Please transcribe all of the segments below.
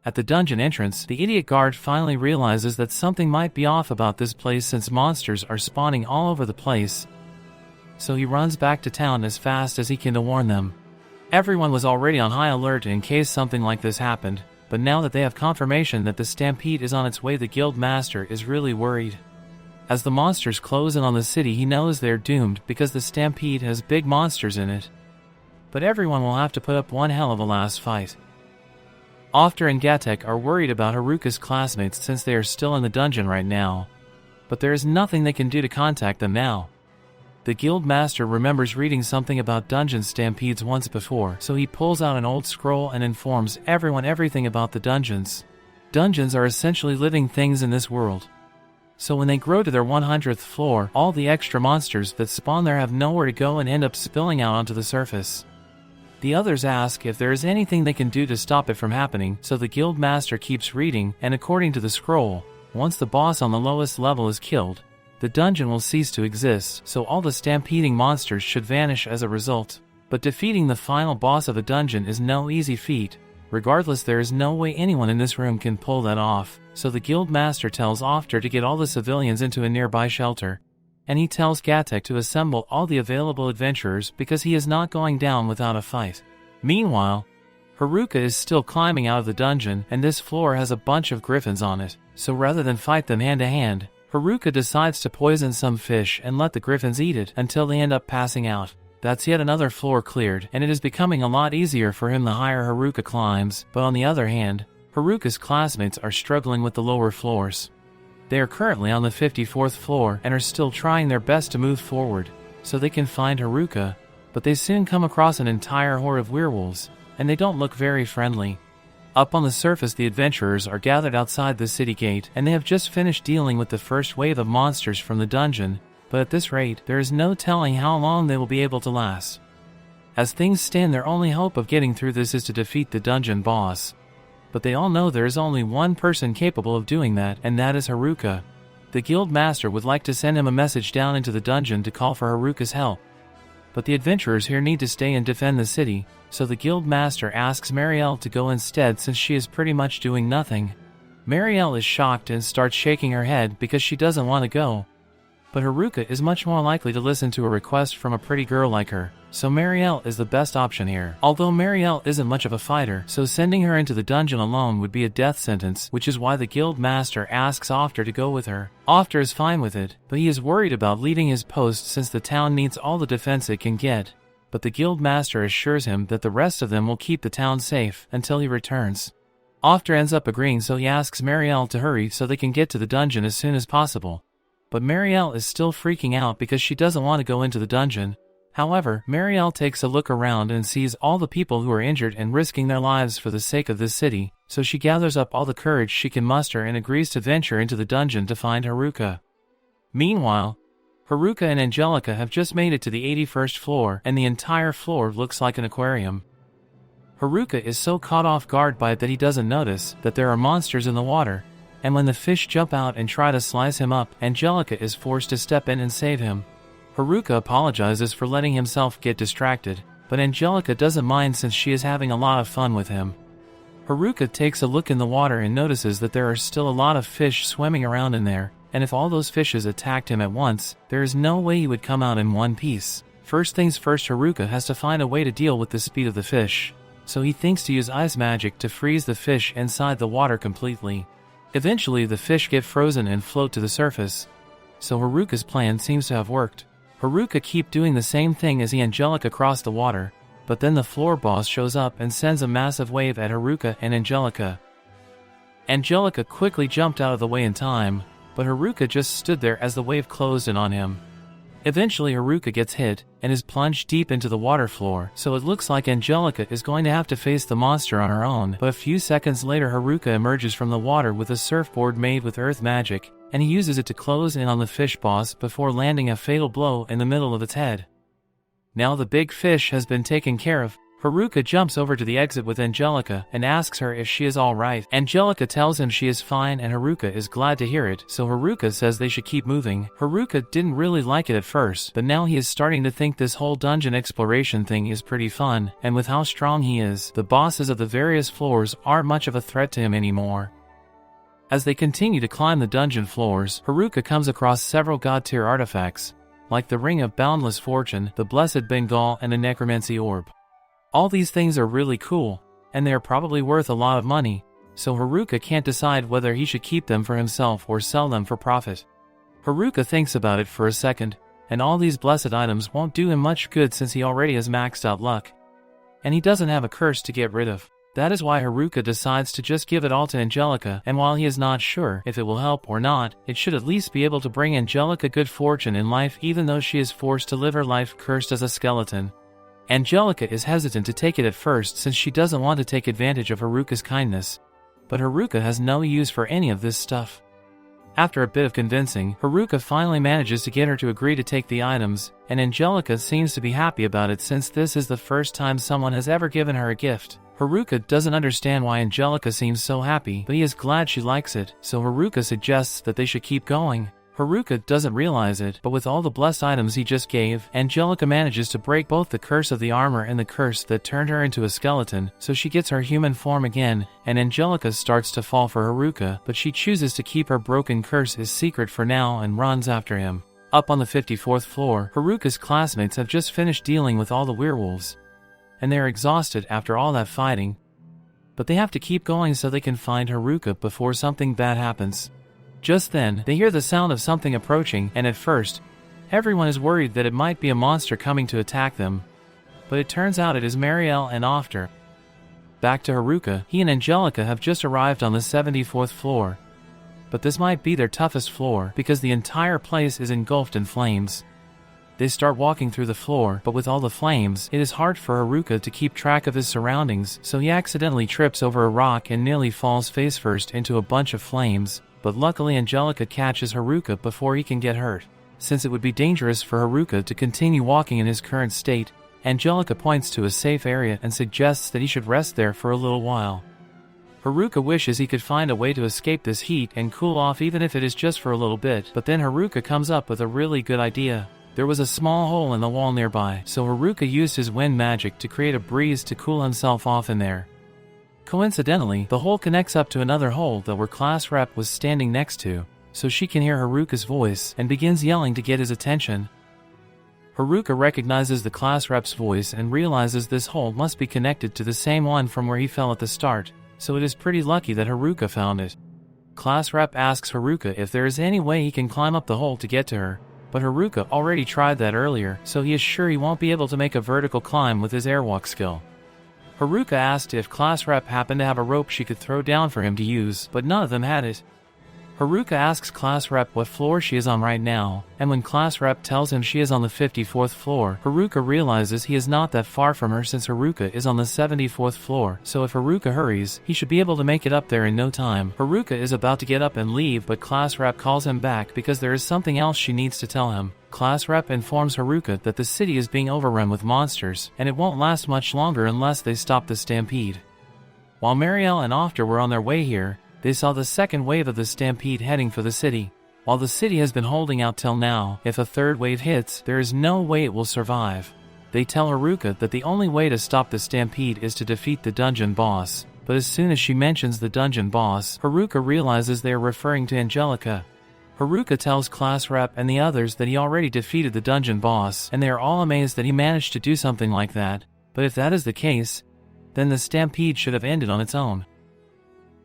At the dungeon entrance, the idiot guard finally realizes that something might be off about this place since monsters are spawning all over the place. So he runs back to town as fast as he can to warn them. Everyone was already on high alert in case something like this happened, but now that they have confirmation that the stampede is on its way, the guild master is really worried. As the monsters close in on the city, he knows they're doomed because the stampede has big monsters in it. But everyone will have to put up one hell of a last fight. After and Gatek are worried about Haruka's classmates since they are still in the dungeon right now, but there is nothing they can do to contact them now. The guild master remembers reading something about dungeon stampedes once before, so he pulls out an old scroll and informs everyone everything about the dungeons. Dungeons are essentially living things in this world. So when they grow to their 100th floor, all the extra monsters that spawn there have nowhere to go and end up spilling out onto the surface. The others ask if there is anything they can do to stop it from happening, so the guild master keeps reading, and according to the scroll, once the boss on the lowest level is killed, the dungeon will cease to exist, so all the stampeding monsters should vanish as a result. But defeating the final boss of a dungeon is no easy feat. Regardless, there is no way anyone in this room can pull that off, so the guild master tells Ofter to get all the civilians into a nearby shelter, and he tells Gatek to assemble all the available adventurers because he is not going down without a fight. Meanwhile, Haruka is still climbing out of the dungeon, and this floor has a bunch of griffins on it, so rather than fight them hand to hand, Haruka decides to poison some fish and let the griffins eat it until they end up passing out. That's yet another floor cleared, and it is becoming a lot easier for him the higher Haruka climbs, but on the other hand, Haruka's classmates are struggling with the lower floors. They are currently on the 54th floor and are still trying their best to move forward, so they can find Haruka, but they soon come across an entire horde of werewolves, and they don't look very friendly. Up on the surface, the adventurers are gathered outside the city gate, and they have just finished dealing with the first wave of monsters from the dungeon, but at this rate, there is no telling how long they will be able to last. As things stand, their only hope of getting through this is to defeat the dungeon boss. But they all know there is only one person capable of doing that, and that is Haruka. The guild master would like to send him a message down into the dungeon to call for Haruka's help. But the adventurers here need to stay and defend the city, so the guild master asks Marielle to go instead since she is pretty much doing nothing. Marielle is shocked and starts shaking her head because she doesn't want to go. But Haruka is much more likely to listen to a request from a pretty girl like her, so Marielle is the best option here. Although Marielle isn't much of a fighter, so sending her into the dungeon alone would be a death sentence, which is why the guild master asks Ofter to go with her. Ofter is fine with it, but he is worried about leaving his post since the town needs all the defense it can get. But the guild master assures him that the rest of them will keep the town safe until he returns. Ofter ends up agreeing, so he asks Marielle to hurry so they can get to the dungeon as soon as possible. But Marielle is still freaking out because she doesn't want to go into the dungeon. However, Marielle takes a look around and sees all the people who are injured and risking their lives for the sake of this city, so she gathers up all the courage she can muster and agrees to venture into the dungeon to find Haruka. Meanwhile, Haruka and Angelica have just made it to the 81st floor, and the entire floor looks like an aquarium. Haruka is so caught off guard by it that he doesn't notice that there are monsters in the water, and when the fish jump out and try to slice him up, Angelica is forced to step in and save him. Haruka apologizes for letting himself get distracted, but Angelica doesn't mind since she is having a lot of fun with him. Haruka takes a look in the water and notices that there are still a lot of fish swimming around in there, and if all those fishes attacked him at once, there is no way he would come out in one piece. First things first, Haruka has to find a way to deal with the speed of the fish, so he thinks to use ice magic to freeze the fish inside the water completely. Eventually, the fish get frozen and float to the surface, so Haruka's plan seems to have worked. Haruka keep doing the same thing as he Angelica cross the water, but then the floor boss shows up and sends a massive wave at Haruka and Angelica. Angelica quickly jumped out of the way in time, but Haruka just stood there as the wave closed in on him. Eventually, Haruka gets hit and is plunged deep into the water floor, so it looks like Angelica is going to have to face the monster on her own. But a few seconds later, Haruka emerges from the water with a surfboard made with earth magic, and he uses it to close in on the fish boss before landing a fatal blow in the middle of its head. Now the big fish has been taken care of, Haruka jumps over to the exit with Angelica and asks her if she is alright. Angelica tells him she is fine and Haruka is glad to hear it, so Haruka says they should keep moving. Haruka didn't really like it at first, but now he is starting to think this whole dungeon exploration thing is pretty fun, and with how strong he is, the bosses of the various floors aren't much of a threat to him anymore. As they continue to climb the dungeon floors, Haruka comes across several god-tier artifacts, like the Ring of Boundless Fortune, the Blessed Bengal, and the Necromancy Orb. All these things are really cool, and they are probably worth a lot of money, so Haruka can't decide whether he should keep them for himself or sell them for profit. Haruka thinks about it for a second, and all these blessed items won't do him much good since he already has maxed out luck. And he doesn't have a curse to get rid of. That is why Haruka decides to just give it all to Angelica, and while he is not sure if it will help or not, it should at least be able to bring Angelica good fortune in life even though she is forced to live her life cursed as a skeleton. Angelica is hesitant to take it at first since she doesn't want to take advantage of Haruka's kindness, but Haruka has no use for any of this stuff. After a bit of convincing, Haruka finally manages to get her to agree to take the items, and Angelica seems to be happy about it since this is the first time someone has ever given her a gift. Haruka doesn't understand why Angelica seems so happy, but he is glad she likes it, so Haruka suggests that they should keep going. Haruka doesn't realize it, but with all the blessed items he just gave, Angelica manages to break both the curse of the armor and the curse that turned her into a skeleton, so she gets her human form again, and Angelica starts to fall for Haruka, but she chooses to keep her broken curse as secret for now and runs after him. Up on the 54th floor, Haruka's classmates have just finished dealing with all the werewolves, and they are exhausted after all that fighting, but they have to keep going so they can find Haruka before something bad happens. Just then, they hear the sound of something approaching, and at first, everyone is worried that it might be a monster coming to attack them, but it turns out it is Marielle and After. Back to Haruka, he and Angelica have just arrived on the 74th floor, but this might be their toughest floor because the entire place is engulfed in flames. They start walking through the floor, but with all the flames, it is hard for Haruka to keep track of his surroundings, so he accidentally trips over a rock and nearly falls face first into a bunch of flames, but luckily Angelica catches Haruka before he can get hurt. Since it would be dangerous for Haruka to continue walking in his current state, Angelica points to a safe area and suggests that he should rest there for a little while. Haruka wishes he could find a way to escape this heat and cool off even if it is just for a little bit, but then Haruka comes up with a really good idea. There was a small hole in the wall nearby, so Haruka used his wind magic to create a breeze to cool himself off in there. Coincidentally, the hole connects up to another hole that where class rep was standing next to, so she can hear Haruka's voice and begins yelling to get his attention. Haruka recognizes the class rep's voice and realizes this hole must be connected to the same one from where he fell at the start, so it is pretty lucky that Haruka found it. Class rep asks Haruka if there is any way he can climb up the hole to get to her, but Haruka already tried that earlier, so he is sure he won't be able to make a vertical climb with his airwalk skill. Haruka asked if class rep happened to have a rope she could throw down for him to use, but none of them had it. Haruka asks class rep what floor she is on right now, and when class rep tells him she is on the 54th floor, Haruka realizes he is not that far from her since Haruka is on the 74th floor, so if Haruka hurries, he should be able to make it up there in no time. Haruka is about to get up and leave, but class rep calls him back because there is something else she needs to tell him. Class rep informs Haruka that the city is being overrun with monsters, and it won't last much longer unless they stop the stampede. While Marielle and After were on their way here, they saw the second wave of the stampede heading for the city. While the city has been holding out till now, if a third wave hits, there is no way it will survive. They tell Haruka that the only way to stop the stampede is to defeat the dungeon boss, but as soon as she mentions the dungeon boss, Haruka realizes they are referring to Angelica. Haruka tells class rep and the others that he already defeated the dungeon boss, and they are all amazed that he managed to do something like that, but if that is the case, then the stampede should have ended on its own.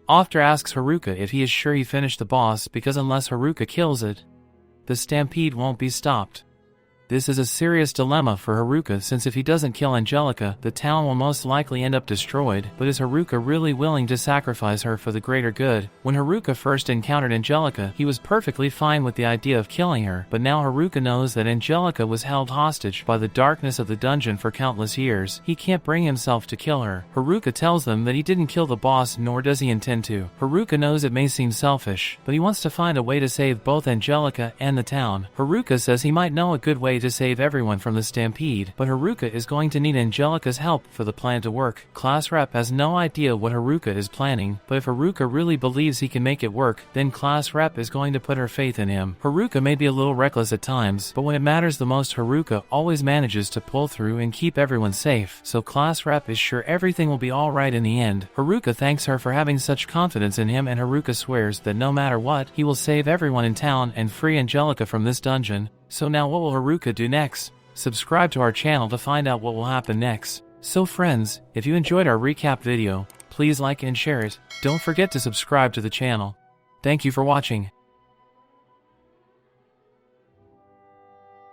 After asks Haruka if he is sure he finished the boss because unless Haruka kills it, the stampede won't be stopped. This is a serious dilemma for Haruka since if he doesn't kill Angelica, the town will most likely end up destroyed, but is Haruka really willing to sacrifice her for the greater good? When Haruka first encountered Angelica, he was perfectly fine with the idea of killing her, but now Haruka knows that Angelica was held hostage by the darkness of the dungeon for countless years. He can't bring himself to kill her. Haruka tells them that he didn't kill the boss nor does he intend to. Haruka knows it may seem selfish, but he wants to find a way to save both Angelica and the town. Haruka says he might know a good way way to save everyone from the stampede, but Haruka is going to need Angelica's help for the plan to work. Class Rep has no idea what Haruka is planning, but if Haruka really believes he can make it work, then Class Rep is going to put her faith in him. Haruka may be a little reckless at times, but when it matters the most, Haruka always manages to pull through and keep everyone safe, so Class Rep is sure everything will be alright in the end. Haruka thanks her for having such confidence in him, and Haruka swears that no matter what, he will save everyone in town and free Angelica from this dungeon. So now what will Haruka do next? Subscribe to our channel to find out what will happen next. So friends, if you enjoyed our recap video, please like and share it. Don't forget to subscribe to the channel. Thank you for watching.